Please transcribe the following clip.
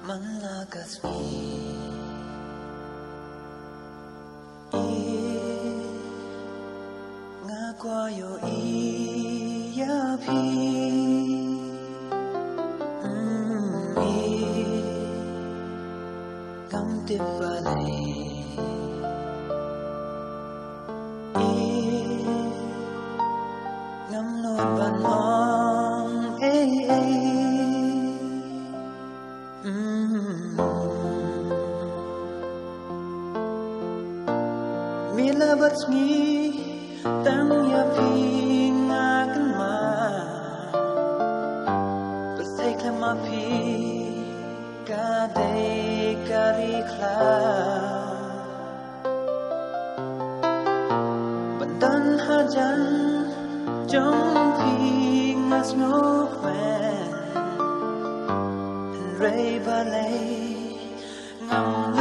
Malagasy nga kwayo iyapi kam tibale ngam not ban mong Mila batsmi tang ya pi ngakan ma Pasay klama pi kadai kari kla Bandan hajan jong pi ngas ngok wen Ray balay ngam